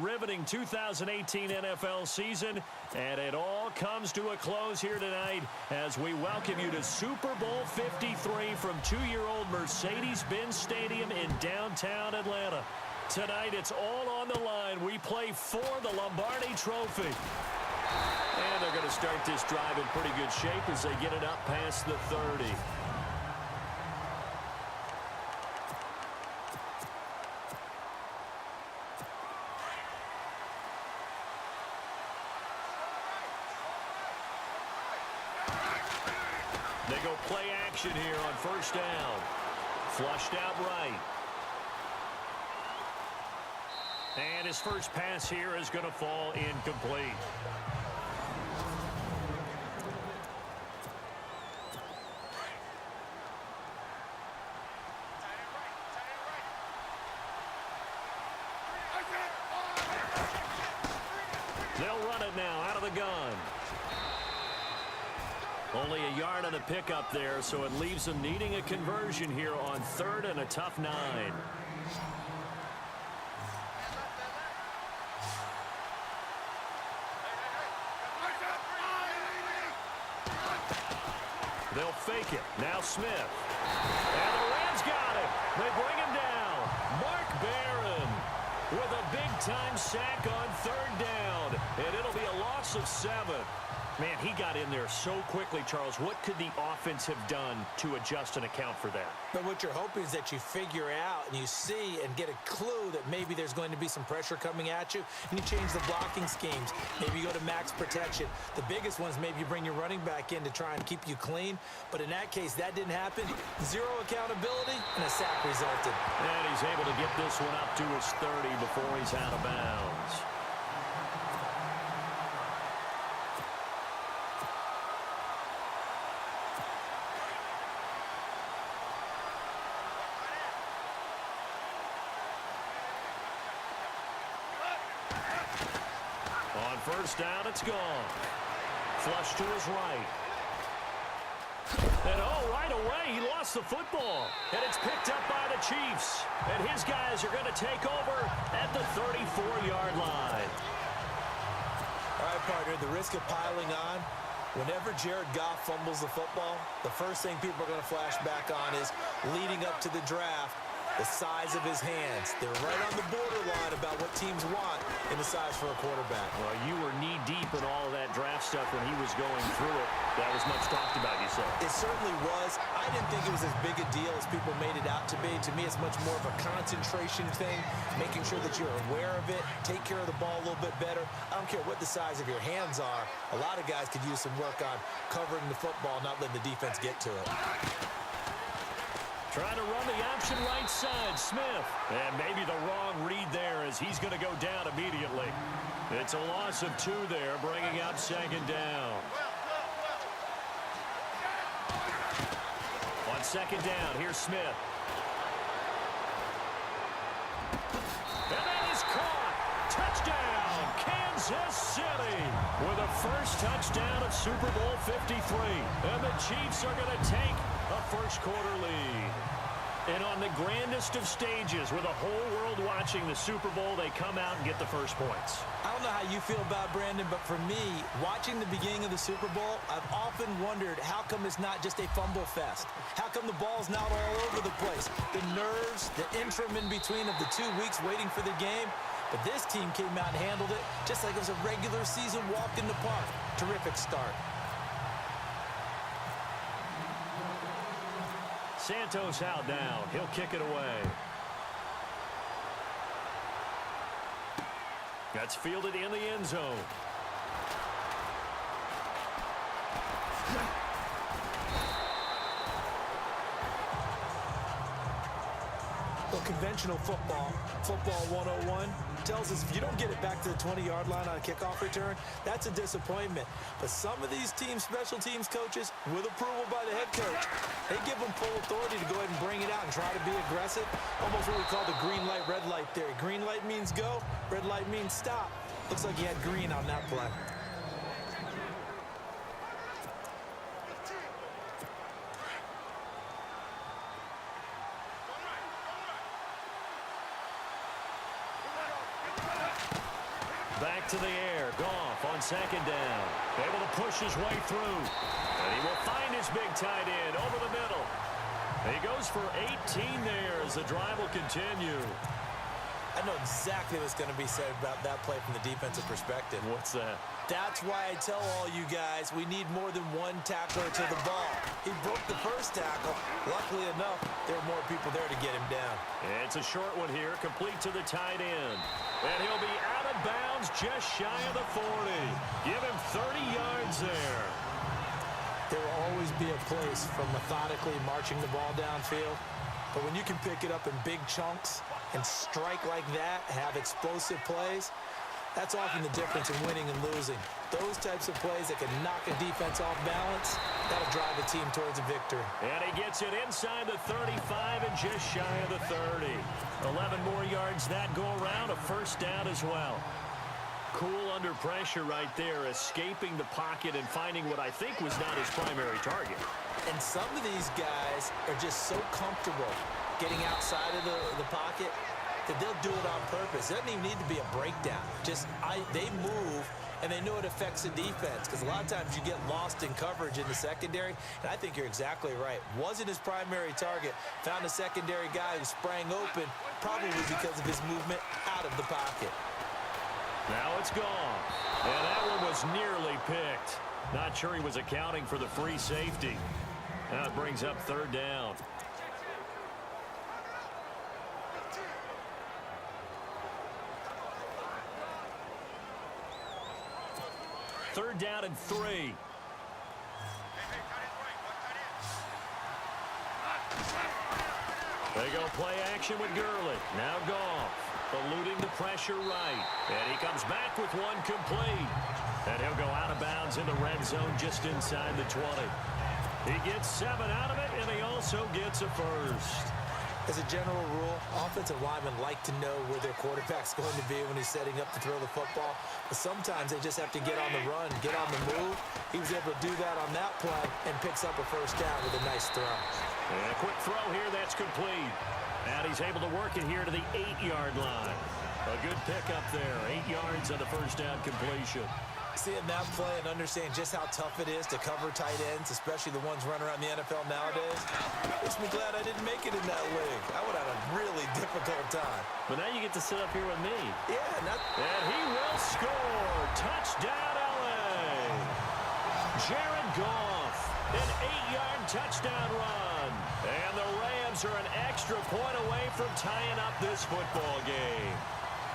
riveting 2018 NFL season, and it all comes to a close here tonight as we welcome you to Super Bowl 53 from 2-year-old Mercedes-Benz Stadium in downtown Atlanta. Tonight, it's all on the line. We play for the Lombardi Trophy. And they're going to start this drive in pretty good shape as they get it up past the 30. They go play action here on first down. Flushed out right. And his first pass here is going to fall incomplete. They'll run it now out of the gun. Only a yard on the pickup there, so it leaves them needing a conversion here on 3rd and a tough 9. They'll fake it. Now Smith. And the Rams got it. They bring him down. Mark Barron with a big-time sack on 3rd down. And it'll be a loss of 7. Man, he got in there so quickly, Charles. What could the offense have done to adjust and account for that? But what you're hoping is that you figure out and you see and get a clue that maybe there's going to be some pressure coming at you, and you change the blocking schemes. Maybe you go to max protection. The biggest ones, maybe you bring your running back in to try and keep you clean. But in that case, that didn't happen. 0 accountability, and a sack resulted. And he's able to get this one up to his 30 before he's out of bounds. First down, it's gone. Flush to his right. And right away, he lost the football. And it's picked up by the Chiefs. And his guys are going to take over at the 34-yard line. All right, partner, the risk of piling on. Whenever Jared Goff fumbles the football, the first thing people are going to flash back on is leading up to the draft, the size of his hands. They're right on the borderline about what teams want in the size for a quarterback. Well, you were knee-deep in all of that draft stuff when he was going through it. That was much talked about, you said. It certainly was. I didn't think it was as big a deal as people made it out to be. To me, it's much more of a concentration thing, making sure that you're aware of it, take care of the ball a little bit better. I don't care what the size of your hands are. A lot of guys could use some work on covering the football, not letting the defense get to it. Trying to run the option right side, Smith. And maybe the wrong read there as he's going to go down immediately. It's a loss of 2 there, bringing up 2nd down. On 2nd down, here's Smith. And that is caught. Touchdown, Kansas City. With a first touchdown of Super Bowl 53. And the Chiefs are going to take a first-quarter lead. And on the grandest of stages, with the whole world watching the Super Bowl, they come out and get the first points. I don't know how you feel about Brandon, but for me, watching the beginning of the Super Bowl, I've often wondered how come it's not just a fumble fest? How come the ball's not all over the place? The nerves, the interim in between of the 2 weeks waiting for the game. But this team came out and handled it just like it was a regular season walk in the park. Terrific start. Santos out now. He'll kick it away. That's fielded in the end zone. Well, conventional football 101, tells us if you don't get it back to the 20-yard line on a kickoff return, that's a disappointment. But some of these team special teams coaches, with approval by the head coach, they give them full authority to go ahead and bring it out and try to be aggressive. Almost what we call the green light, red light theory. Green light means go, red light means stop. Looks like he had green on that play. back to the air. Goff on second down. Able to push his way through. And he will find his big tight end over the middle. He goes for 18 there as the drive will continue. I know exactly what's going to be said about that play from the defensive perspective. What's that? That's why I tell all you guys we need more than one tackler to the ball. He broke the first tackle. Luckily enough, there were more people there to get him down. It's a short one here, complete to the tight end. And he'll be out of bounds just shy of the 40. Give him 30 yards there. There will always be a place for methodically marching the ball downfield. But when you can pick it up in big chunks and strike like that, have explosive plays, that's often the difference in winning and losing. Those types of plays that can knock a defense off balance, that'll drive a team towards a victory. And he gets it inside the 35 and just shy of the 30. 11 more yards that go around, a first down as well. Cool under pressure right there, escaping the pocket and finding what I think was not his primary target. And some of these guys are just so comfortable getting outside of the pocket that they'll do it on purpose. It doesn't even need to be a breakdown. They move, and they know it affects the defense, because a lot of times you get lost in coverage in the secondary, and I think you're exactly right. Wasn't his primary target. Found a secondary guy who sprang open, probably because of his movement out of the pocket. Now it's gone. And that one was nearly picked. Not sure he was accounting for the free safety. Now it brings up third down. Third down and 3. They go play action with Gurley. Now Goff. Eluding the pressure right. And he comes back with one complete. And he'll go out of bounds in the red zone just inside the 20. He gets 7 out of it, and he also gets a first. As a general rule, offensive linemen like to know where their quarterback's going to be when he's setting up to throw the football. But sometimes they just have to get on the run, get on the move. He was able to do that on that play and picks up a first down with a nice throw. And a quick throw here, that's complete. And he's able to work it here to the 8-yard line. A good pickup there, 8 yards on the first down completion. Seeing that play and understand just how tough it is to cover tight ends, especially the ones running around the NFL nowadays, makes me glad I didn't make it in that league. I would have a really difficult time. But now you get to sit up here with me. Yeah, and he will score. Touchdown, L.A. Jared Goff, an 8-yard touchdown run. And the Rams are an extra point away from tying up this football game.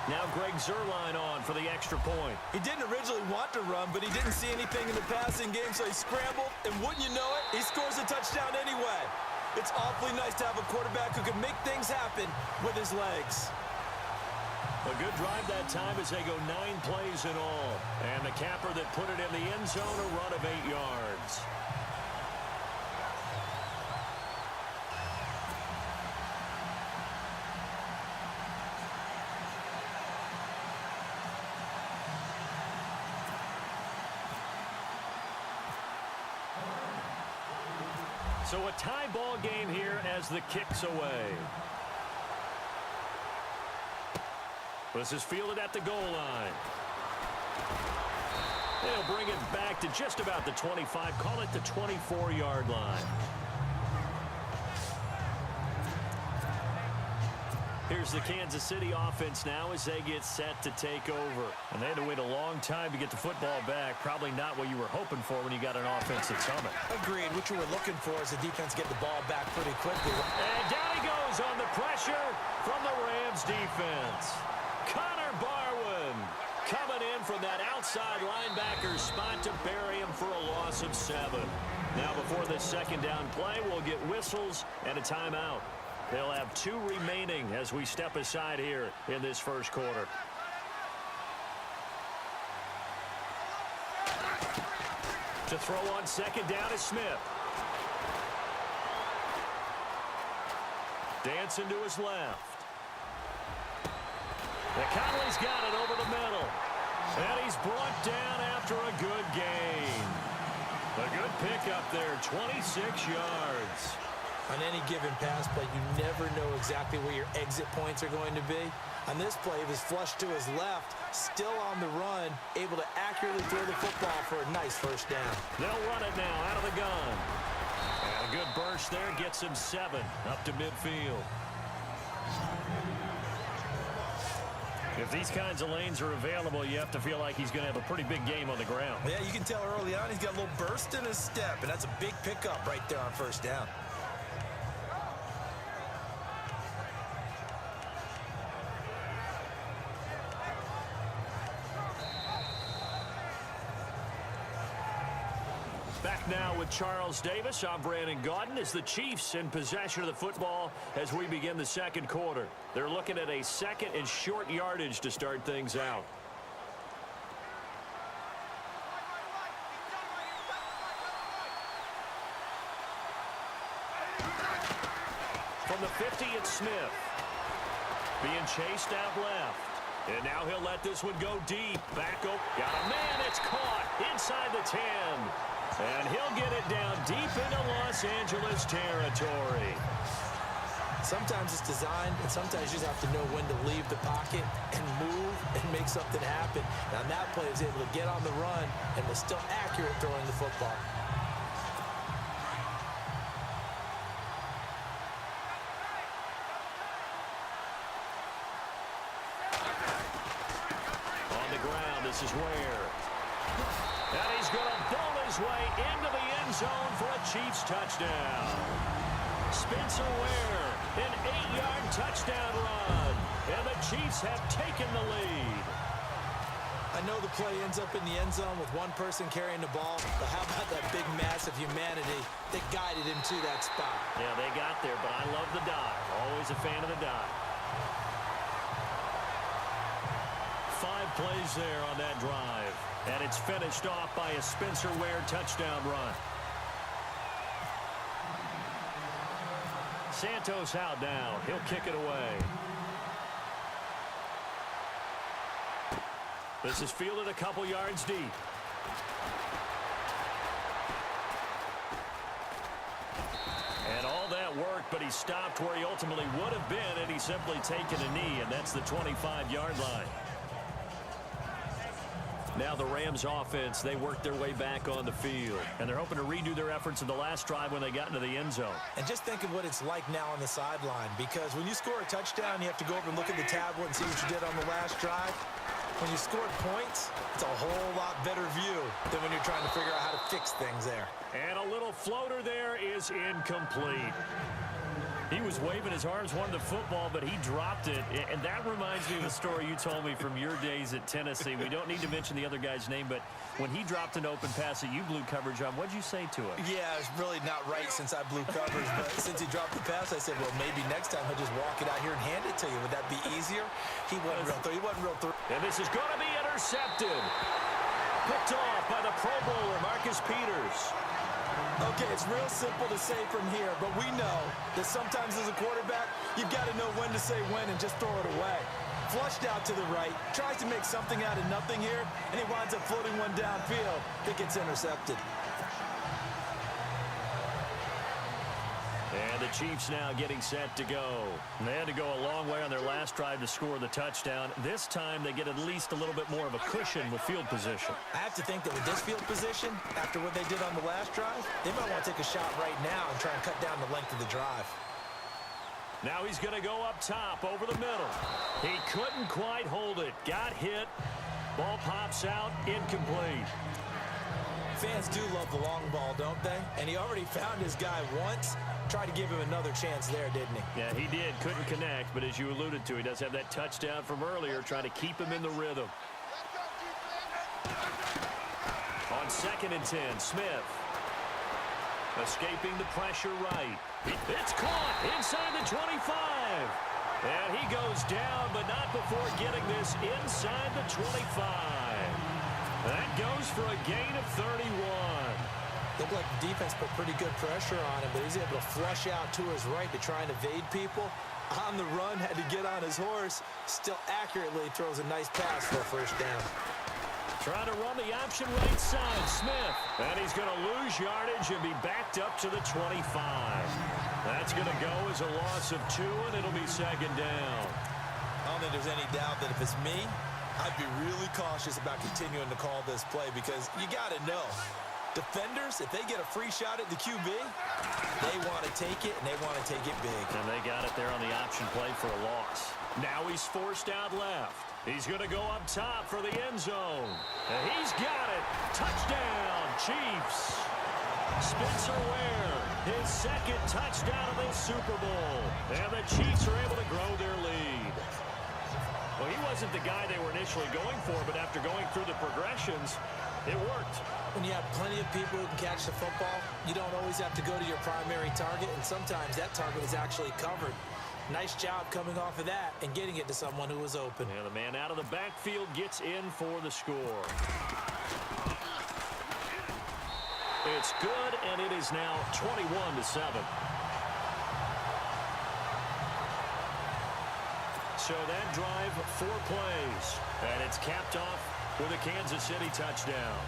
Now Greg Zuerlein on for the extra point. He didn't originally want to run, but he didn't see anything in the passing game, so he scrambled, and wouldn't you know it, he scores a touchdown anyway. It's awfully nice to have a quarterback who can make things happen with his legs. A good drive that time as they go 9 plays in all. And the capper that put it in the end zone, a run of 8 yards. So a tie ball game here as the kick's away. This is fielded at the goal line. They'll bring it back to just about the 25. Call it the 24-yard line. Here's the Kansas City offense now as they get set to take over. And they had to wait a long time to get the football back. Probably not what you were hoping for when you got an offense that's humming. Agreed. What you were looking for is the defense get the ball back pretty quickly. And down he goes on the pressure from the Rams defense. Connor Barwin coming in from that outside linebacker spot to bury him for a loss of 7. Now before this second down play, we'll get whistles and a timeout. They'll have 2 remaining as we step aside here in this first quarter. To throw on second down is Smith. Dancing to his left. And Conley's got it over the middle. And he's brought down after a good gain. A good pickup there, 26 yards. On any given pass play, you never know exactly where your exit points are going to be. On this play, he was flushed to his left, still on the run, able to accurately throw the football for a nice first down. They'll run it now out of the gun. And a good burst there gets him 7 up to midfield. If these kinds of lanes are available, you have to feel like he's going to have a pretty big game on the ground. Yeah, you can tell early on he's got a little burst in his step, and that's a big pickup right there on first down. Back now with Charles Davis. I'm Brandon Gaudin as the Chiefs in possession of the football as we begin the second quarter. They're looking at a second and short yardage to start things out. From the 50, it's Smith. Being chased out left. And now he'll let this one go deep. Back up. Got a man. It's caught inside the 10. And he'll get it down deep into Los Angeles territory. Sometimes it's designed, and sometimes you just have to know when to leave the pocket and move and make something happen. Now that play is able to get on the run and was still accurate throwing the football. On the ground, this is Ware. And he's going to bowl his way into the end zone for a Chiefs touchdown. Spencer Ware, an 8-yard touchdown run. And the Chiefs have taken the lead. I know the play ends up in the end zone with one person carrying the ball, but how about that big mass of humanity that guided him to that spot? Yeah, they got there, but I love the dive. Always a fan of the dive. 5 plays there on that drive. And it's finished off by a Spencer Ware touchdown run. Santos out now. He'll kick it away. This is fielded a couple yards deep. And all that work, but he stopped where he ultimately would have been had he simply taken a knee, and that's the 25-yard line. Now the Rams offense, they work their way back on the field. And they're hoping to redo their efforts in the last drive when they got into the end zone. And just think of what it's like now on the sideline. Because when you score a touchdown, you have to go over and look at the tablet and see what you did on the last drive. When you scored points, it's a whole lot better view than when you're trying to figure out how to fix things there. And a little floater there is incomplete. He was waving his arms, wanted the football, but he dropped it. And that reminds me of a story you told me from your days at Tennessee. We don't need to mention the other guy's name, but when he dropped an open pass that you blew coverage on, what'd you say to him? Yeah, it's really not right since I blew coverage, but since he dropped the pass, I said, well, maybe next time he'll just walk it out here and hand it to you. Would that be easier? He wasn't real through. And this is going to be intercepted. Picked off by the Pro Bowler, Marcus Peters. Okay, it's real simple to say from here, but we know that sometimes as a quarterback, you've got to know when to say when and just throw it away. Flushed out to the right, tries to make something out of nothing here, and he winds up floating one downfield that gets intercepted. And the Chiefs now getting set to go. And they had to go a long way on their last drive to score the touchdown. This time they get at least a little bit more of a cushion with field position. I have to think that with this field position, after what they did on the last drive, they might want to take a shot right now and try and cut down the length of the drive. Now he's going to go up top over the middle. He couldn't quite hold it. Got hit. Ball pops out. Incomplete. Fans do love the long ball, don't they? And he already found his guy once. Tried to give him another chance there, didn't he? Yeah, he did. Couldn't connect, but as you alluded to, he does have that touchdown from earlier, trying to keep him in the rhythm. On 2nd and 10, Smith. Escaping the pressure right. It's caught inside the 25. And he goes down, but not before getting this inside the 25. That goes for a gain of 31. Looked like the defense put pretty good pressure on him, but he's able to flush out to his right to try and evade people. On the run, had to get on his horse. Still accurately throws a nice pass for a first down. Trying to run the option right side, Smith. And he's going to lose yardage and be backed up to the 25. That's going to go as a loss of 2, and it'll be 2nd down. I don't think there's any doubt that if it's me, I'd be really cautious about continuing to call this play because you got to know. Defenders, if they get a free shot at the QB, they want to take it, and they want to take it big. And they got it there on the option play for a loss. Now he's forced out left. He's going to go up top for the end zone. And he's got it. Touchdown, Chiefs. Spencer Ware, his second touchdown of this Super Bowl. And the Chiefs are able to grow their lead. Well, he wasn't the guy they were initially going for, but after going through the progressions, it worked. When you have plenty of people who can catch the football, you don't always have to go to your primary target, and sometimes that target is actually covered. Nice job coming off of that and getting it to someone who was open. And the man out of the backfield gets in for the score. It's good, and it is now 21-7. So that drive, 4 plays, and it's capped off with a Kansas City touchdown.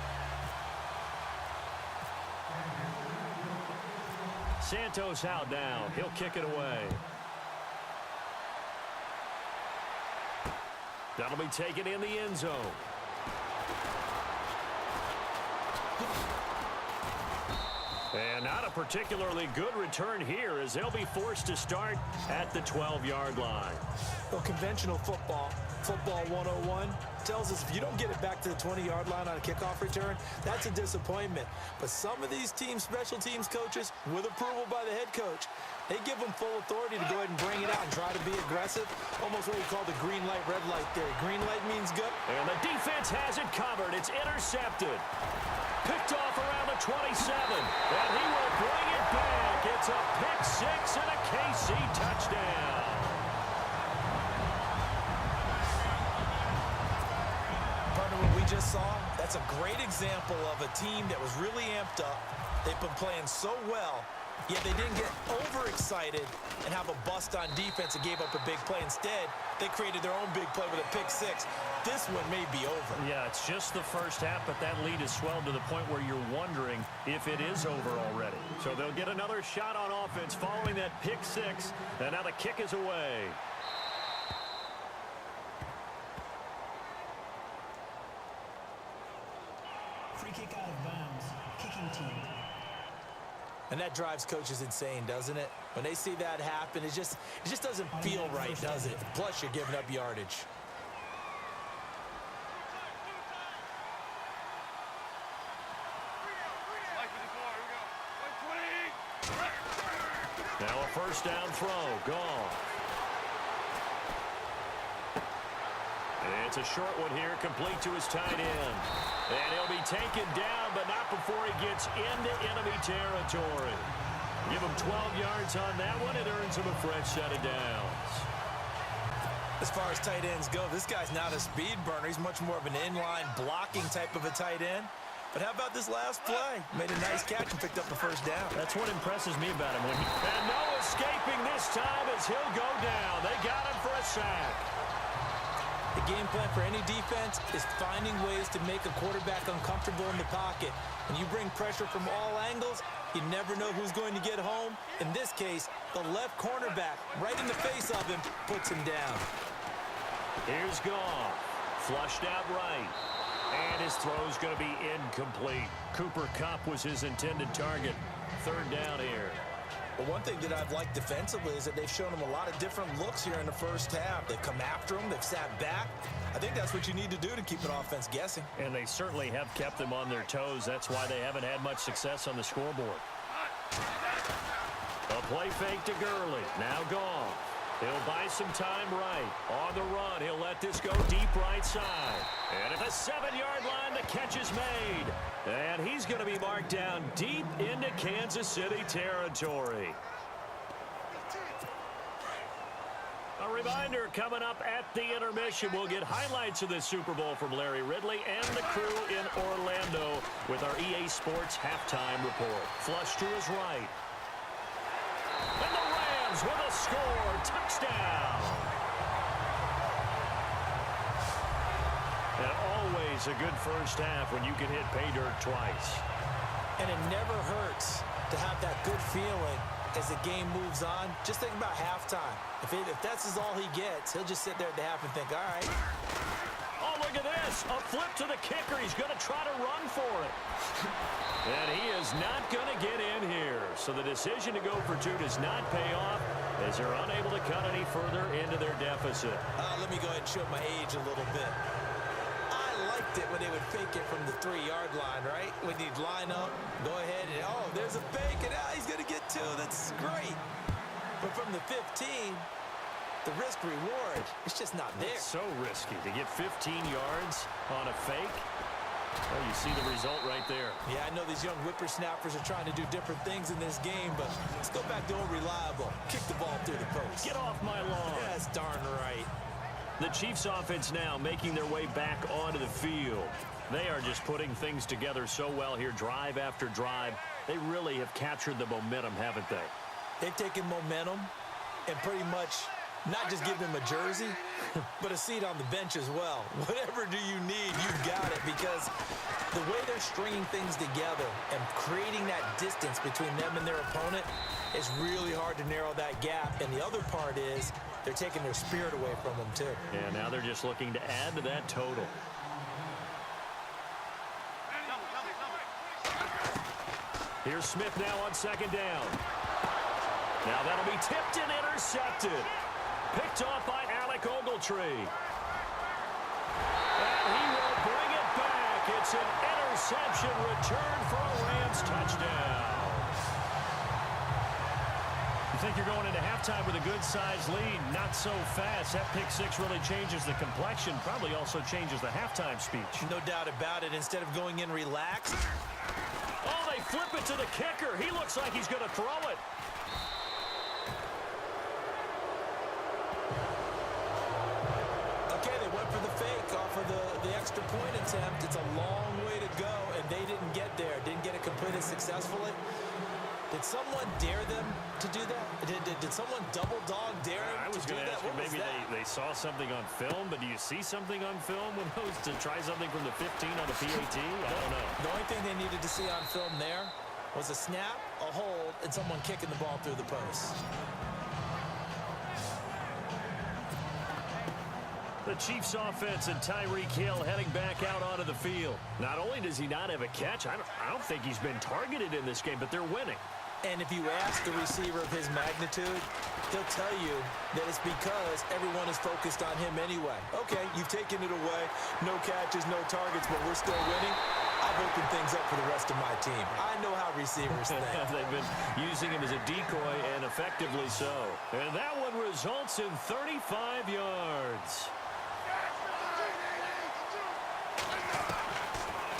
Santos out now. He'll kick it away. That'll be taken in the end zone. And not a particularly good return here as they'll be forced to start at the 12-yard line. Well, conventional football 101, tells us if you don't get it back to the 20-yard line on a kickoff return, that's a disappointment. But some of these special teams coaches, with approval by the head coach, they give them full authority to go ahead and bring it out and try to be aggressive. Almost what we call the green light, red light theory. Green light means go. And the defense has it covered. It's intercepted. Picked off around the 27. And he will bring it back. It's a pick six and a KC touchdown. Partner, what we just saw, that's a great example of a team that was really amped up. They've been playing so well, yet they didn't get overexcited and have a bust on defense and gave up a big play. Instead, they created their own big play with a pick six. This one may be over. Yeah, it's just the first half, but that lead has swelled to the point where you're wondering if it is over already. So they'll get another shot on offense following that pick six, and now the kick is away. Free kick out of bounds. Kicking team. And that drives coaches insane, doesn't it? When they see that happen, it just doesn't feel right, does it? Plus, you're giving up yardage. Now a first down throw. Gone. It's a short one here, complete to his tight end. And he'll be taken down, but not before he gets into enemy territory. Give him 12 yards on that one. It earns him a fresh set of downs. As far as tight ends go, this guy's not a speed burner. He's much more of an inline blocking type of a tight end. But how about this last play? Made a nice catch and picked up the first down. That's what impresses me about him. And no escaping this time as he'll go down. They got him for a sack. The game plan for any defense is finding ways to make a quarterback uncomfortable in the pocket. When you bring pressure from all angles, you never know who's going to get home. In this case, the left cornerback, right in the face of him, puts him down. Here's Goff. Flushed out right. And his throw's going to be incomplete. Cooper Kupp was his intended target. Third down here. But one thing that I've liked defensively is that they've shown him a lot of different looks here in the first half. They've come after him. They've sat back. I think that's what you need to do to keep an offense guessing. And they certainly have kept them on their toes. That's why they haven't had much success on the scoreboard. A play fake to Gurley. Now gone. He'll buy some time right. On the run, he'll let this go deep right side. And at the 7-yard line, the catch is made. And he's going to be marked down deep into Kansas City territory. A reminder, coming up at the intermission, we'll get highlights of this Super Bowl from Larry Ridley and the crew in Orlando with our EA Sports halftime report. Flush to his right. And the Rams with a score. Touchdown. And always a good first half when you can hit pay dirt twice. And it never hurts to have that good feeling as the game moves on. Just think about halftime. If that's all he gets, he'll just sit there at the half and think, all right. All this. A flip to the kicker. He's going to try to run for it. And he is not going to get in here. So the decision to go for two does not pay off as they're unable to cut any further into their deficit. Let me go ahead and show my age a little bit. I liked it when they would fake it from the 3-yard line, right? When you'd line up, go ahead, and oh, there's a fake, and he's going to get two. That's great. But from the 15, the risk-reward, it's just not there. It's so risky to get 15 yards on a fake. Well, you see the result right there. Yeah, I know these young whippersnappers are trying to do different things in this game, but let's go back to old reliable. Kick the ball through the post. Get off my lawn. Yeah, that's darn right. The Chiefs offense now making their way back onto the field. They are just putting things together so well here, drive after drive. They really have captured the momentum, haven't they? They've taken momentum and pretty much not just give them a jersey, but a seat on the bench as well. Whatever do you need, you've got it, because the way they're stringing things together and creating that distance between them and their opponent is really hard to narrow that gap. And the other part is they're taking their spirit away from them, too. And now they're just looking to add to that total. Here's Smith now on second down. Now that'll be tipped and intercepted. Picked off by Alec Ogletree. And he will bring it back. It's an interception return for a Rams touchdown. You think you're going into halftime with a good-sized lead, not so fast. That pick six really changes the complexion, probably also changes the halftime speech. No doubt about it. Instead of going in relaxed. Oh, they flip it to the kicker. He looks like he's going to throw it. Okay, they went for the fake off of the extra point attempt. It's a long way to go, and they didn't get there. Didn't get it completed successfully. Did someone dare them to do that? Did someone double dog dare them I was to do going to that? ask you, maybe they saw something on film, but do you see something on film when those to try something from the 15 on the PAT? I don't know. The only thing they needed to see on film there was a snap, a hold, and someone kicking the ball through the post. The Chiefs offense and Tyreek Hill heading back out onto the field. Not only does he not have a catch, I don't think he's been targeted in this game, but they're winning. And if you ask the receiver of his magnitude, he'll tell you that it's because everyone is focused on him anyway. Okay, you've taken it away. No catches, no targets, but we're still winning. I've opened things up for the rest of my team. I know how receivers think. They've been using him as a decoy, and effectively so. And that one results in 35 yards.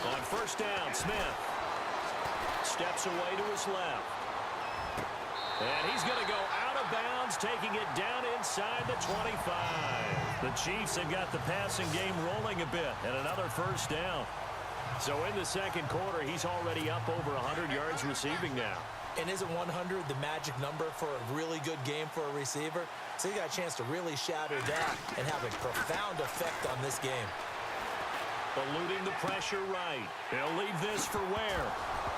On first down, Smith steps away to his left. And he's going to go out of bounds, taking it down inside the 25. The Chiefs have got the passing game rolling a bit, and another first down. So in the second quarter, he's already up over 100 yards receiving now. And isn't 100 the magic number for a really good game for a receiver? So he got a chance to really shatter that and have a profound effect on this game. Eluding the pressure right. He'll leave this for Ware.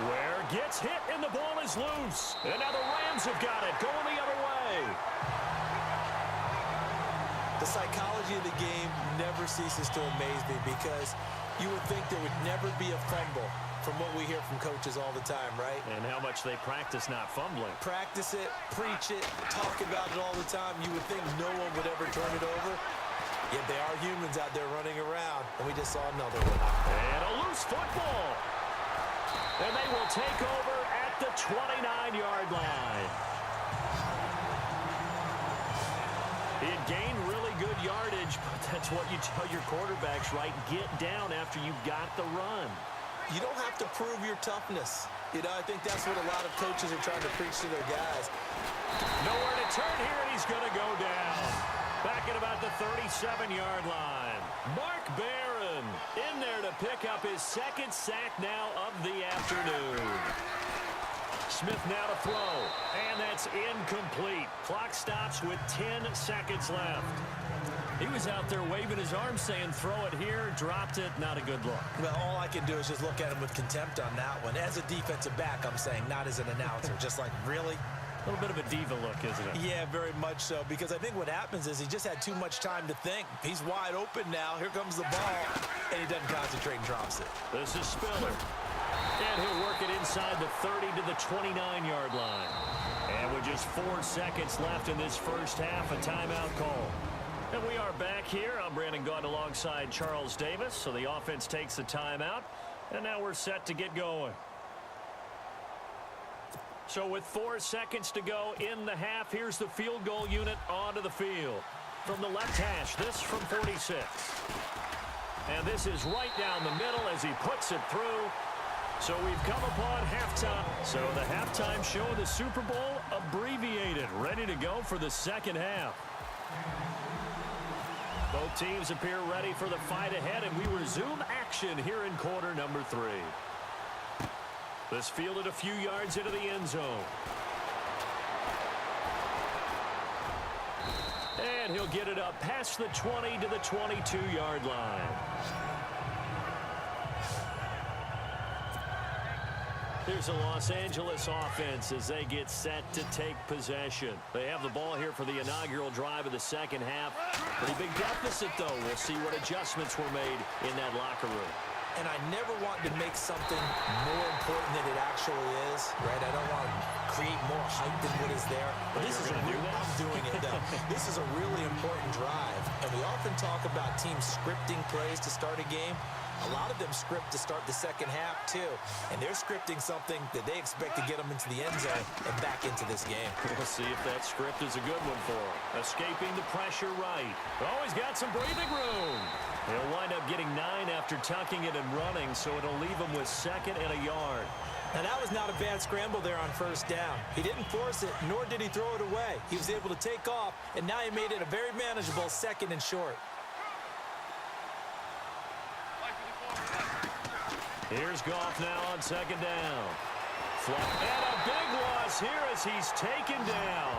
Ware gets hit, and the ball is loose. And now the Rams have got it, going the other way. The psychology of the game never ceases to amaze me, because you would think there would never be a fumble from what we hear from coaches all the time, right? And how much they practice not fumbling. Practice it, preach it, talk about it all the time. You would think no one would ever turn it over. Yet they are humans out there running around, and we just saw another one. And a loose football. And they will take over at the 29-yard line. He had gained really good yardage, but that's what you tell your quarterbacks, right? Get down after you've got the run. You don't have to prove your toughness. You know, I think that's what a lot of coaches are trying to preach to their guys. Nowhere to turn here, and he's going to go down. Back at about the 37-yard line. Mark Barron in there to pick up his second sack now of the afternoon. Smith now to throw, and that's incomplete. Clock stops with 10 seconds left. He was out there waving his arms saying, throw it here, dropped it, not a good look. Well, all I can do is just look at him with contempt on that one. As a defensive back, I'm saying, not as an announcer. Just like, really? A little bit of a diva look, isn't it? Yeah, very much so, because I think what happens is he just had too much time to think. He's wide open now. Here comes the ball, and he doesn't concentrate and drops it. This is Spiller. And he'll work it inside the 30 to the 29-yard line. And with just 4 seconds left in this first half, a timeout call. And we are back here. I'm Brandon Gaudin alongside Charles Davis. So the offense takes the timeout, and now we're set to get going. So with 4 seconds to go in the half, here's the field goal unit onto the field. From the left hash, this from 46. And this is right down the middle as he puts it through. So we've come upon halftime. So the halftime show of the Super Bowl abbreviated, ready to go for the second half. Both teams appear ready for the fight ahead, and we resume action here in quarter number 3. This fielded a few yards into the end zone. And he'll get it up past the 20 to the 22-yard line. Here's the Los Angeles offense as they get set to take possession. They have the ball here for the inaugural drive of the second half. Pretty big deficit, though. We'll see what adjustments were made in that locker room. And I never want to make something more important than it actually is, right? I don't want to create more hype than what is there. But this is I'm doing it, though. This is a really important drive. And we often talk about teams scripting plays to start a game. A lot of them script to start the second half, too. And they're scripting something that they expect to get them into the end zone and back into this game. We'll see if that script is a good one for him. Escaping the pressure right. Oh, he's got some breathing room. He'll wind up getting 9 after tucking it and running, so it'll leave him with 2nd and a yard. And that was not a bad scramble there on first down. He didn't force it, nor did he throw it away. He was able to take off, and now he made it a very manageable 2nd and short. Here's Goff now on 2nd down. And a big loss here as he's taken down.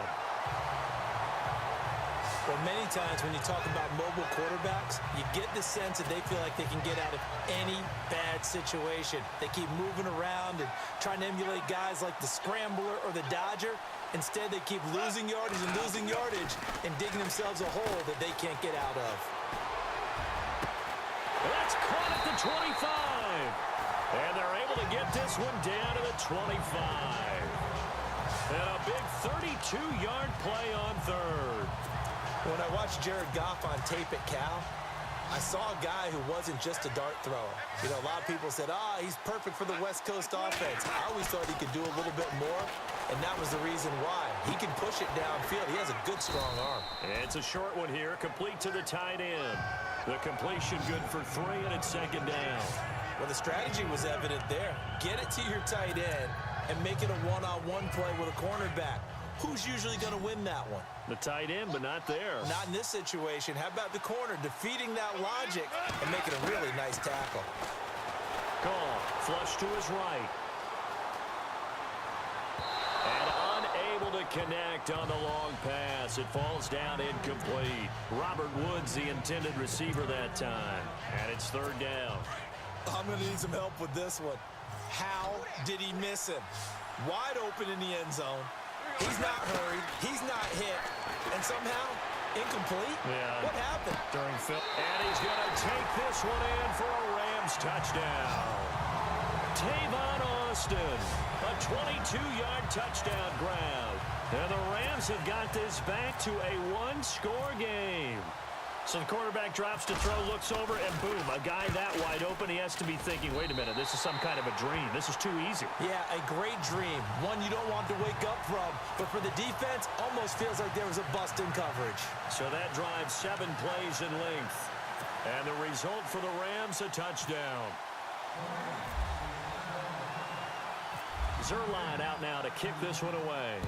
Well, many times when you talk about mobile quarterbacks, you get the sense that they feel like they can get out of any bad situation. They keep moving around and trying to emulate guys like the Scrambler or the Dodger. Instead, they keep losing yardage and digging themselves a hole that they can't get out of. That's caught at the 25. And they're able to get this one down to the 25. And a big 32-yard play on 3rd. When I watched Jared Goff on tape at Cal, I saw a guy who wasn't just a dart thrower. You know, a lot of people said, he's perfect for the West Coast offense. I always thought he could do a little bit more, and that was the reason why. He can push it downfield. He has a good, strong arm. It's a short one here, complete to the tight end. The completion good for 3, and it's 2nd down. Well, the strategy was evident there. Get it to your tight end and make it a one-on-one play with a cornerback. Who's usually going to win that one? The tight end, but not there. Not in this situation. How about the corner defeating that logic and making a really nice tackle? Call, flush to his right. And unable to connect on the long pass. It falls down incomplete. Robert Woods, the intended receiver that time. And it's 3rd down. I'm going to need some help with this one. How did he miss him? Wide open in the end zone. He's not hurried. He's not hit. And somehow, incomplete? Yeah. What happened? During Phil. And he's going to take this one in for a Rams touchdown. Tavon Austin. A 22-yard touchdown grab. And the Rams have got this back to a 1-score game. So the quarterback drops to throw, looks over, and boom, a guy that wide open, he has to be thinking, wait a minute, this is some kind of a dream. This is too easy. Yeah, a great dream. One you don't want to wake up from. But for the defense, almost feels like there was a bust in coverage. So that drives 7 plays in length. And the result for the Rams, a touchdown. Zerline out now to kick this one away.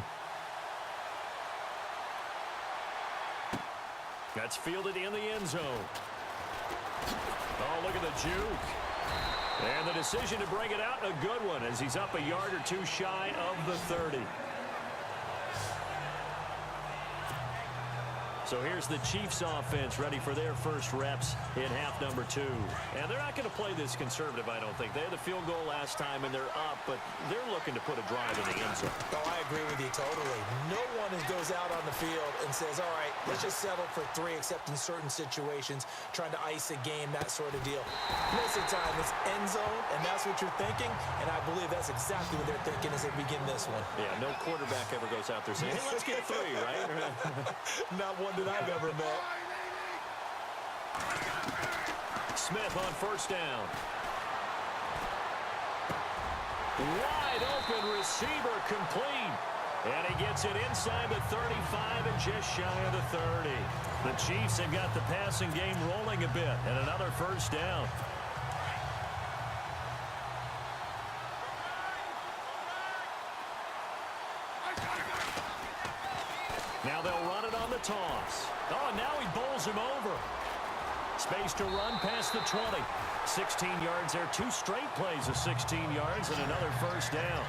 That's fielded in the end zone. Oh, look at the juke. And the decision to bring it out, a good one, as he's up a yard or 2 shy of the 30. So here's the Chiefs offense ready for their first reps in half number 2. And they're not going to play this conservative, I don't think. They had the field goal last time, and they're up, but they're looking to put a drive in the end zone. Oh, I agree with you totally. No one goes out on the field and says, all right, let's just settle for 3, except in certain situations, trying to ice a game, that sort of deal. Most of the time, it's end zone, and that's what you're thinking, and I believe that's exactly what they're thinking as they begin this one. Yeah, no quarterback ever goes out there saying, hey, let's get 3, right? Not one that I've ever met. Smith on first down. Wide open receiver complete. And he gets it inside the 35 and just shy of the 30. The Chiefs have got the passing game rolling a bit, and another first down. Now they'll run it on the toss. Oh, and now he bowls him over. Space to run past the 20. 16 yards there. 2 straight plays of 16 yards and another first down.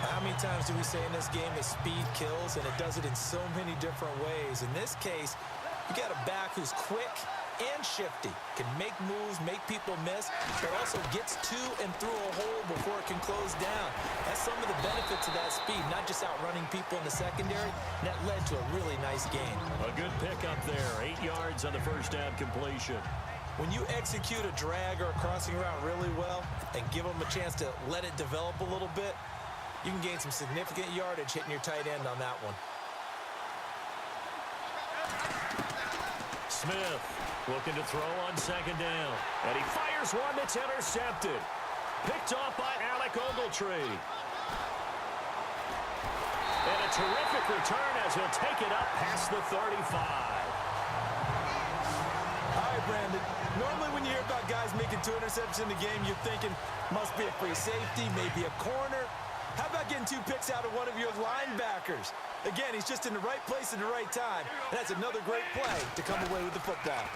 How many times do we say in this game that speed kills, and it does it in so many different ways? In this case, you got a back who's quick and shifty, can make moves, make people miss, but also gets to and through a hole before it can close down. That's some of the benefits of that speed, not just outrunning people in the secondary. And that led to a really nice game. A good pickup there, 8 yards on the first down completion. When you execute a drag or a crossing route really well and give them a chance to let it develop a little bit, you can gain some significant yardage hitting your tight end on that one. Smith looking to throw on second down. And he fires one that's intercepted. Picked off by Alec Ogletree. And a terrific return as he'll take it up past the 35. All right, Brandon. Normally when you hear about guys making 2 interceptions in the game, you're thinking must be a free safety, maybe a corner. How about getting 2 picks out of one of your linebackers? Again, he's just in the right place at the right time. And that's another great play to come away with the football.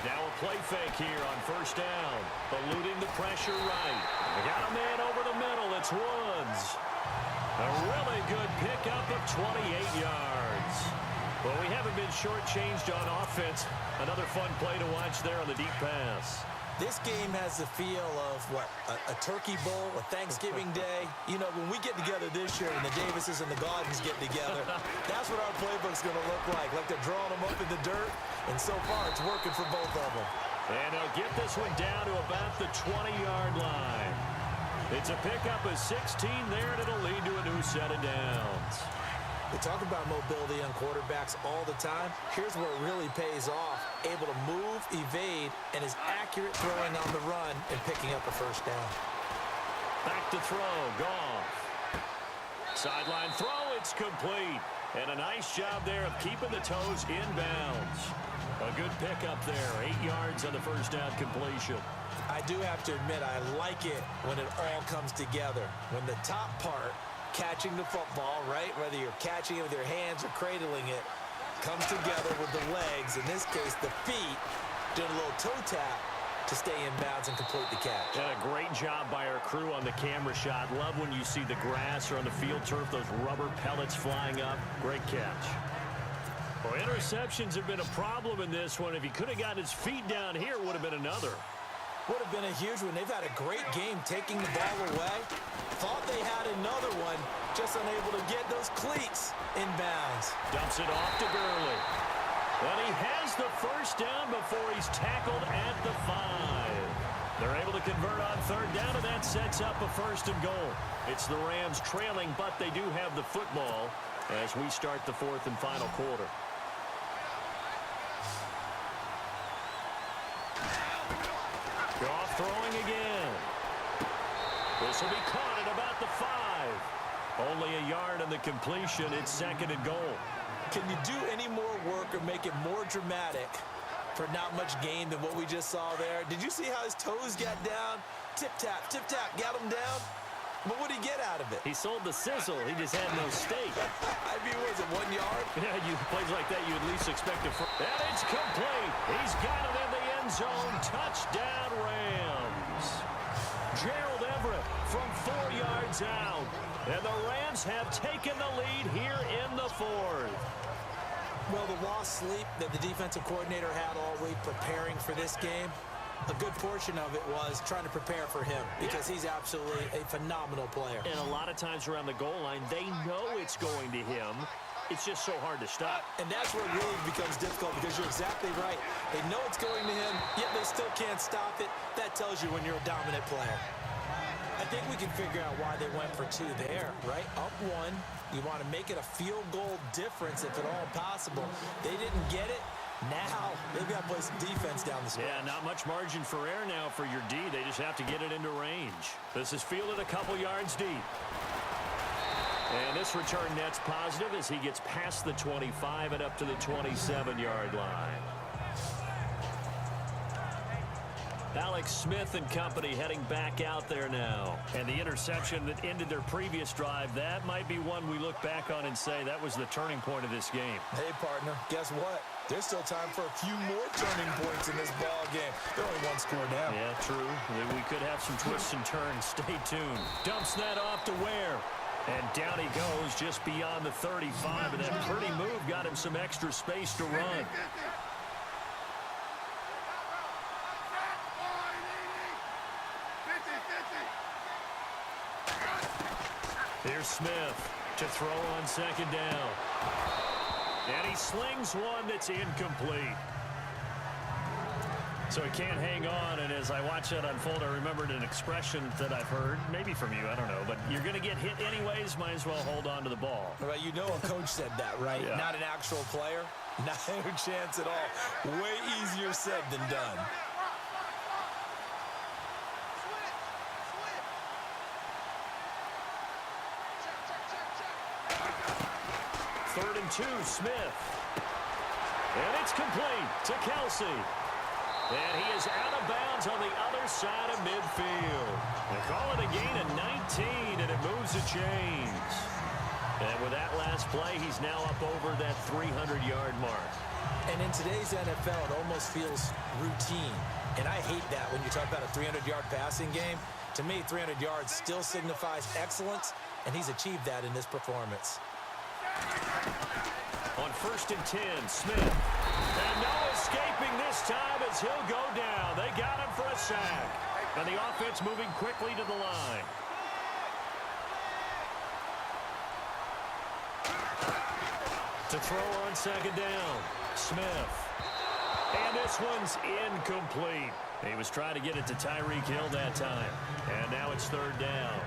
Now a play fake here on first down. Eluding the pressure right. They got a man over the middle. It's Woods. A really good pickup of 28 yards. Well, we haven't been shortchanged on offense. Another fun play to watch there on the deep pass. This game has the feel of, what, a turkey bowl, a Thanksgiving day. You know, when we get together this year and the Davises and the Gaudens get together, that's what our playbook's going to look like. Like they're drawing them up in the dirt, and so far it's working for both of them. And they'll get this one down to about the 20-yard line. It's a pickup of 16 there, and it'll lead to a new set of downs. We talk about mobility on quarterbacks all the time. Here's where it really pays off. Able to move, evade, and is accurate throwing on the run and picking up a first down. Back to throw, Goff. Sideline throw, it's complete. And a nice job there of keeping the toes inbounds. A good pickup there, 8 yards on the first down completion. I do have to admit, I like it when it all comes together. When the top part, catching the football, right? Whether you're catching it with your hands or cradling it, comes together with the legs. In this case, the feet, doing a little toe tap to stay in bounds and complete the catch. And a great job by our crew on the camera shot. Love when you see the grass or on the field turf, those rubber pellets flying up. Great catch. Well, interceptions have been a problem in this one. If he could have gotten his feet down here, it would have been another. Would have been a huge one. They've had a great game taking the ball away. Thought they had another one, just unable to get those cleats in bounds. Dumps it off to Gurley. And he has the first down before he's tackled at the 5. They're able to convert on third down, and that sets up a first and goal. It's the Rams trailing, but they do have the football as we start the fourth and final quarter. Goff throwing again. This will be caught at about the 5. Only a yard on the completion. It's second and goal. Can you do any more work or make it more dramatic for not much gain than what we just saw there? Did you see how his toes got down? Tip-tap, got him down. But what did he get out of it? He sold the sizzle. He just had no steak. I mean, was it 1 yard? Yeah, plays like that, you at least expect it. And it's complete. He's got it in the end zone. Touchdown, Rams. Gerald Everett from 4 yards out. And the Rams have taken the lead here in the fourth. Well, the lost sleep that the defensive coordinator had all week preparing for this game, a good portion of it was trying to prepare for him because he's absolutely a phenomenal player. And a lot of times around the goal line, they know it's going to him. It's just so hard to stop. And that's where it really becomes difficult because you're exactly right. They know it's going to him, yet they still can't stop it. That tells you when you're a dominant player. I think we can figure out why they went for two there, right? Up one. You want to make it a field goal difference if at all possible. They didn't get it. Now they've got to play some defense down the stretch. Yeah, not much margin for error now for your D. They just have to get it into range. This is fielded a couple yards deep. And this return net's positive as he gets past the 25 and up to the 27-yard line. Alex Smith and company heading back out there now. And the interception that ended their previous drive, that might be one we look back on and say that was the turning point of this game. Hey, partner, guess what? There's still time for a few more turning points in this ball game. They're only one score down. Yeah, true. We could have some twists and turns. Stay tuned. Dumps that off to Ware. And down he goes just beyond the 35. And that pretty move got him some extra space to run. Here's Smith to throw on second down. And he slings one that's incomplete. So he can't hang on, and as I watch that unfold, I remembered an expression that I've heard, maybe from you, I don't know, but you're going to get hit anyways, might as well hold on to the ball. Well, you know a coach said that, right? Yeah. Not an actual player. Not a chance at all. Way easier said than done. Third and 2, Smith. And it's complete to Kelsey. And he is out of bounds on the other side of midfield. They call it a gain of 19, and it moves the chains. And with that last play, he's now up over that 300-yard mark. And in today's NFL, it almost feels routine. And I hate that when you talk about a 300-yard passing game. To me, 300 yards still signifies excellence, and he's achieved that in this performance. On 1st and 10, Smith. And no escaping this time as he'll go down. They got him for a sack. And the offense moving quickly to the line. To throw on second down, Smith. And this one's incomplete. He was trying to get it to Tyreek Hill that time. And now it's third down.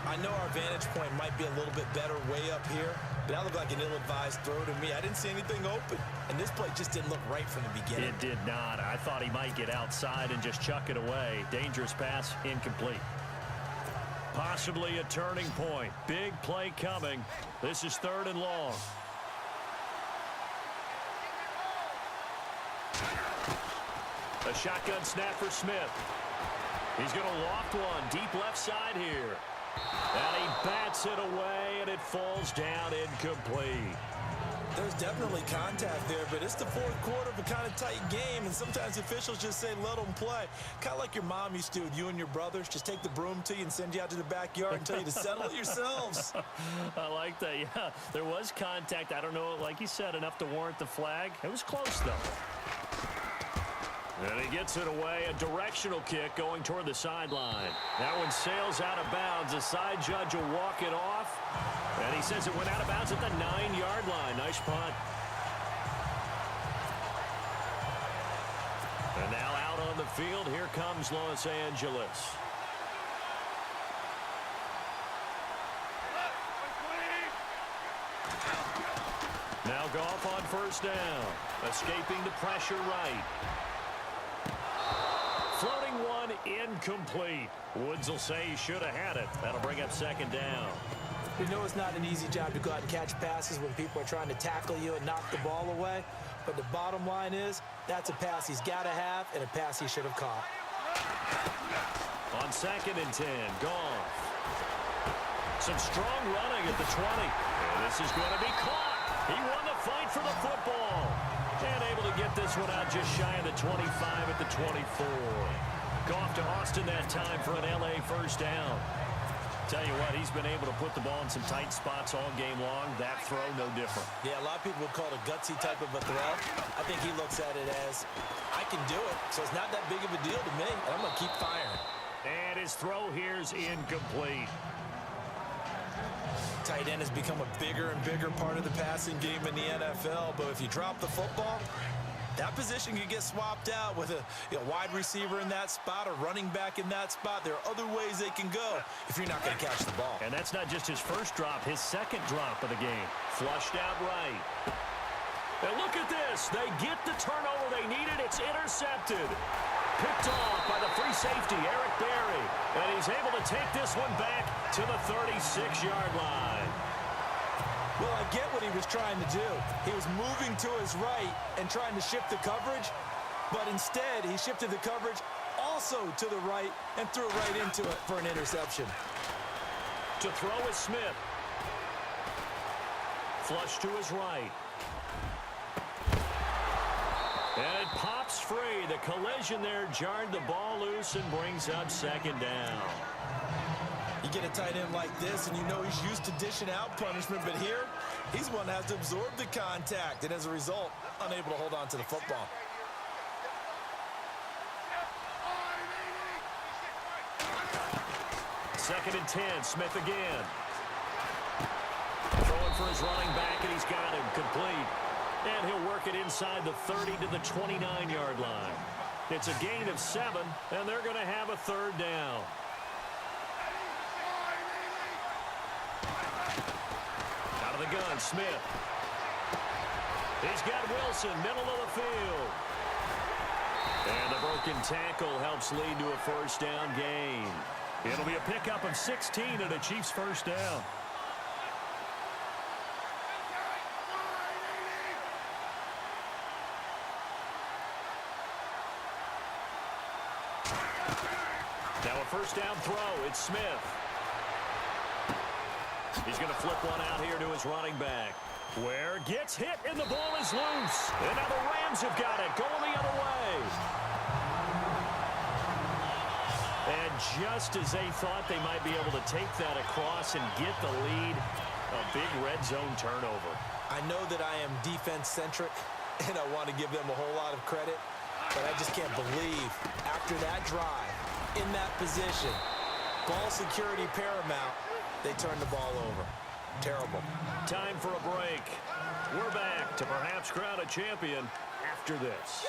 I know our vantage point might be a little bit better way up here, but that looked like an ill-advised throw to me. I didn't see anything open, and this play just didn't look right from the beginning. It did not. I thought he might get outside and just chuck it away. Dangerous pass, incomplete. Possibly a turning point. Big play coming. This is third and long. A shotgun snap for Smith. He's going to loft one deep left side here. And he bats it away, and it falls down incomplete. There's definitely contact there, but it's the fourth quarter of a kind of tight game, and sometimes officials just say, let them play. Kind of like your mom used to with you and your brothers. Just take the broom to you and send you out to the backyard and tell you to settle it yourselves. I like that, yeah. There was contact. I don't know, like you said, enough to warrant the flag. It was close, though. And he gets it away, a directional kick going toward the sideline. That one sails out of bounds. The side judge will walk it off. And he says it went out of bounds at the 9-yard line. Nice punt. And now out on the field, here comes Los Angeles. Now Goff on first down. Escaping the pressure right. Floating one incomplete. Woods will say he should have had it. That'll bring up second down. We know it's not an easy job to go out and catch passes when people are trying to tackle you and knock the ball away. But the bottom line is, that's a pass he's got to have and a pass he should have caught. On 2nd and 10, Goff. Some strong running at the 20. And this is going to be caught. He won the fight for the football. And able to get this one out just shy of the 25 at the 24. Goff to Austin that time for an LA first down. Tell you what, he's been able to put the ball in some tight spots all game long. That throw, no different. Yeah, a lot of people would call it a gutsy type of a throw. I think he looks at it as, I can do it, so it's not that big of a deal to me, and I'm going to keep firing. And his throw here's incomplete. Tight end has become a bigger and bigger part of the passing game in the NFL, but if you drop the football, that position could get swapped out with a wide receiver in that spot, a running back in that spot. There are other ways they can go if you're not going to catch the ball. And that's not just his first drop, his second drop of the game. Flushed out right. And look at this. They get the turnover they needed. It's intercepted. Picked off by the free safety, Eric Berry. And he's able to take this one back to the 36-yard line. Well, I get what he was trying to do. He was moving to his right and trying to shift the coverage, but instead he shifted the coverage also to the right and threw it right into it for an interception. To throw is Smith. Flush to his right. And it pops free. The collision there jarred the ball loose and brings up second down. You get a tight end like this, and you know he's used to dishing out punishment, but here, he's one that has to absorb the contact, and as a result, unable to hold on to the football. Second and 10, Smith again. Throwing for his running back, and he's got him complete. And he'll work it inside the 30 to the 29-yard line. It's a gain of 7, and they're going to have a third down. Out of the gun, Smith. He's got Wilson, middle of the field. And the broken tackle helps lead to a first down gain. It'll be a pickup of 16 and a Chiefs first down. Now a first down throw. It's Smith. He's going to flip one out here to his running back. Where gets hit and the ball is loose. And now the Rams have got it going the other way. And just as they thought they might be able to take that across and get the lead, a big red zone turnover. I know that I am defense-centric, and I want to give them a whole lot of credit, but I just can't believe after that drive, in that position, ball security paramount, they turned the ball over. Terrible. Time for a break. We're back to perhaps crown a champion after this.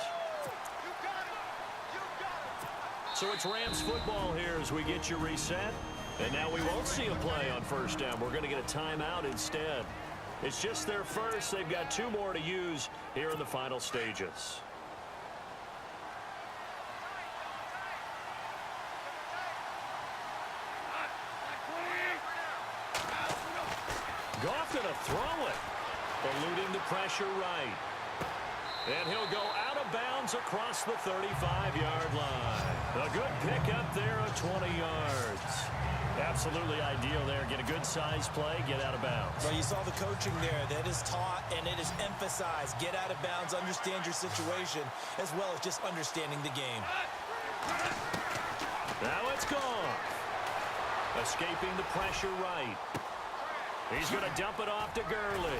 So it's Rams football here as we get you reset. And now we won't see a play on first down. We're going to get a timeout instead. It's just their first. They've got 2 more to use here in the final stages. Goff gonna throw it. Eluding the pressure right. And he'll go out of bounds across the 35-yard line. A good pickup there of 20 yards. Absolutely ideal there. Get a good size play, get out of bounds. Well, you saw the coaching there. That is taught and it is emphasized. Get out of bounds, understand your situation, as well as just understanding the game. Now it's gone. Escaping the pressure right. He's going to dump it off to Gurley.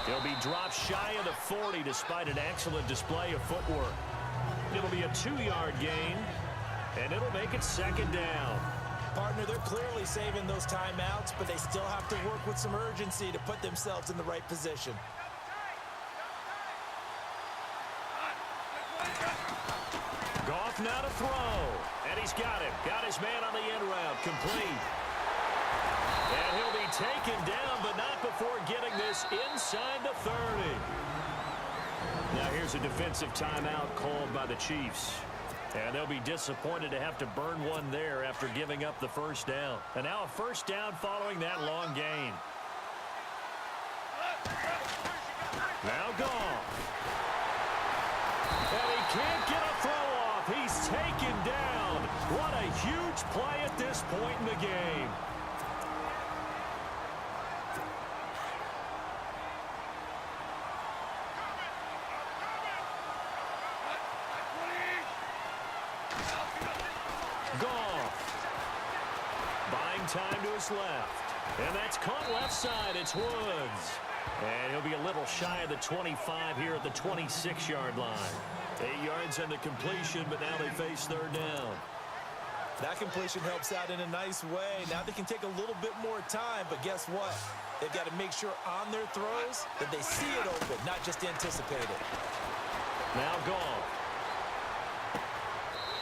He'll be dropped shy of the 40 despite an excellent display of footwork. It'll be a 2-yard gain, and it'll make it second down. Partner, they're clearly saving those timeouts, but they still have to work with some urgency to put themselves in the right position. Goff now to throw, and he's got it. Got his man on the end route, complete. And he'll be taken down, but not before getting this inside the 30. Now here's a defensive timeout called by the Chiefs. And they'll be disappointed to have to burn one there after giving up the first down. And now a first down following that long gain. Now Goff. And he can't get a throw off. He's taken down. What a huge play at this point in the game. time to his left. And that's caught left side. It's Woods. And he'll be a little shy of the 25 here at the 26-yard line. 8 yards on the completion, but now they face third down. That completion helps out in a nice way. Now they can take a little bit more time, but guess what? They've got to make sure on their throws that they see it open, not just anticipate it. Now gone.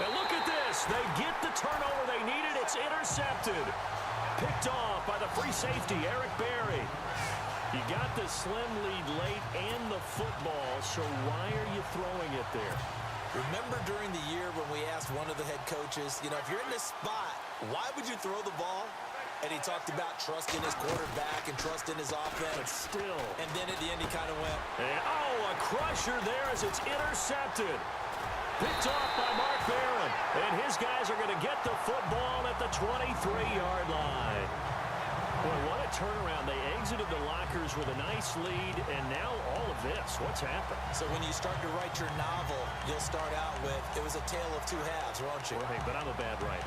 And look at this. They get the turnover they needed. It's intercepted. Picked off by the free safety, Eric Berry. You got the slim lead late and the football, so why are you throwing it there? Remember during the year when we asked one of the head coaches, if you're in this spot, why would you throw the ball? And he talked about trusting his quarterback and trusting his offense. But still. And then at the end he kind of went. And, a crusher there as it's intercepted. Picked off by Mark Barron. And his guys are going to get the football at the 23-yard line. Boy, what a turnaround. They exited the lockers with a nice lead, and now all of this. What's happened? So when you start to write your novel, you'll start out with, it was a tale of two halves, won't you? Right, but I'm a bad writer.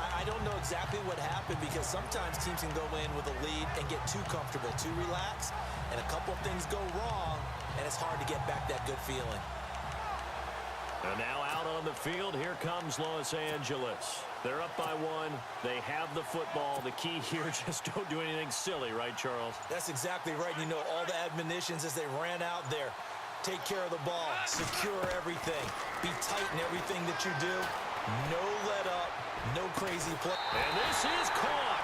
I don't know exactly what happened because sometimes teams can go in with a lead and get too comfortable, too relaxed, and a couple of things go wrong, and it's hard to get back that good feeling. And now out on the field, here comes Los Angeles. They're up by 1. They have the football. The key here, just don't do anything silly, right, Charles? That's exactly right. All the admonitions as they ran out there. Take care of the ball. Secure everything. Be tight in everything that you do. No let up. No crazy play. And this is caught.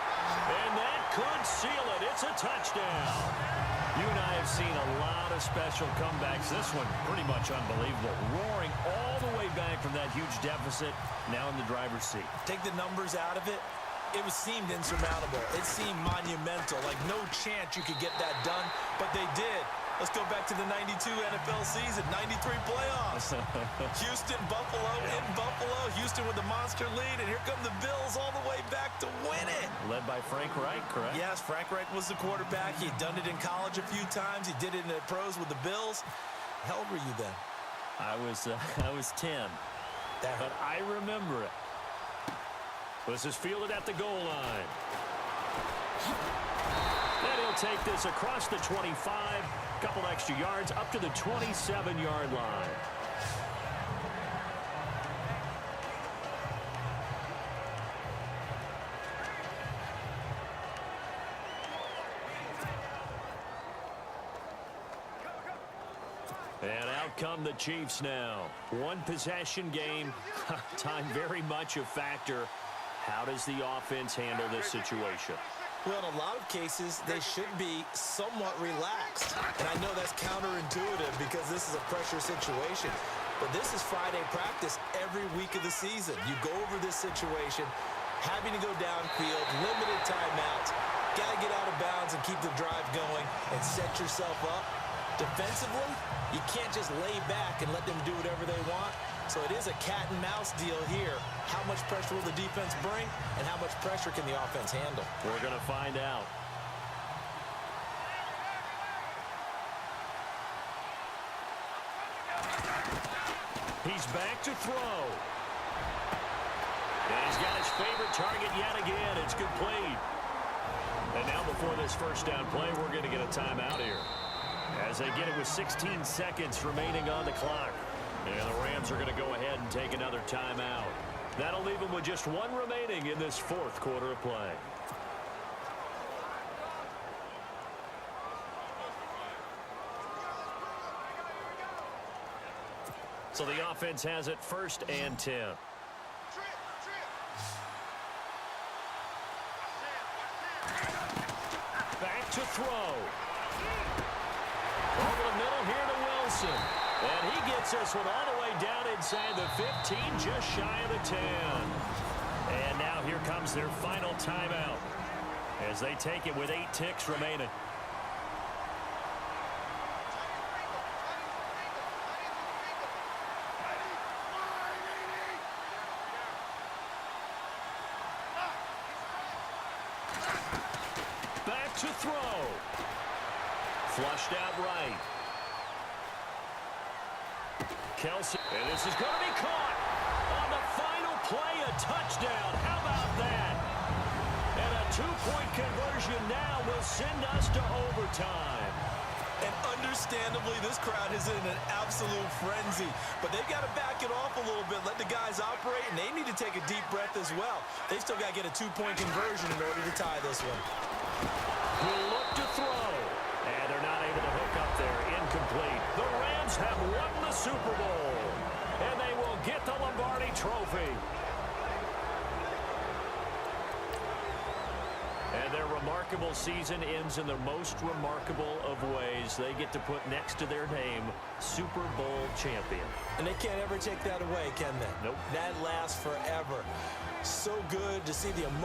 And that could seal it. It's a touchdown. You and I have seen a lot of special comebacks. This one pretty much unbelievable. Roaring all the way back from that huge deficit, now in the driver's seat. Take the numbers out of it. It seemed insurmountable. It seemed monumental. Like no chance you could get that done, but they did. Let's go back to the 92 NFL season, 93 playoffs. Houston, Buffalo, in Buffalo. Houston with the monster lead, and here come the Bills all the way back to win it. Led by Frank Reich, correct? Yes, Frank Reich was the quarterback. He'd done it in college a few times. He did it in the pros with the Bills. How old were you then? I was 10. But I remember it. This is fielded at the goal line. And he'll take this across the 25. Couple extra yards up to the 27-yard line. And out come the Chiefs now. One possession game. Time very much a factor. How does the offense handle this situation? Well, in a lot of cases, they should be somewhat relaxed. And I know that's counterintuitive because this is a pressure situation. But this is Friday practice every week of the season. You go over this situation, having to go downfield, limited timeouts, got to get out of bounds and keep the drive going and set yourself up. Defensively, you can't just lay back and let them do whatever they want. So it is a cat-and-mouse deal here. How much pressure will the defense bring, and how much pressure can the offense handle? We're going to find out. He's back to throw. And he's got his favorite target yet again. It's complete. And now before this first down play, we're going to get a timeout here. As they get it with 16 seconds remaining on the clock. And the Rams are going to go ahead and take another timeout. That'll leave them with just one remaining in this fourth quarter of play. So the offense has it 1st and 10. Back to throw. Over the middle here to Wilson. And he gets this one all the way down inside the 15, just shy of the 10. And now here comes their final timeout as they take it with 8 ticks remaining. Back to throw. Flushed out right. Kelsey, and this is going to be caught on the final play, a touchdown. How about that? And two-point conversion now will send us to overtime. And understandably, this crowd is in an absolute frenzy. But they've got to back it off a little bit, let the guys operate, and they need to take a deep breath as well. They still got to get a two-point conversion in order to tie this one. He looked to throw, and they're not able to hook up there. Incomplete. The Rams have won the Super Bowl, and they will get the Lombardi Trophy. And their remarkable season ends in the most remarkable of ways. They get to put next to their name, Super Bowl champion. And they can't ever take that away, can they? Nope. That lasts forever. So good to see the emotion.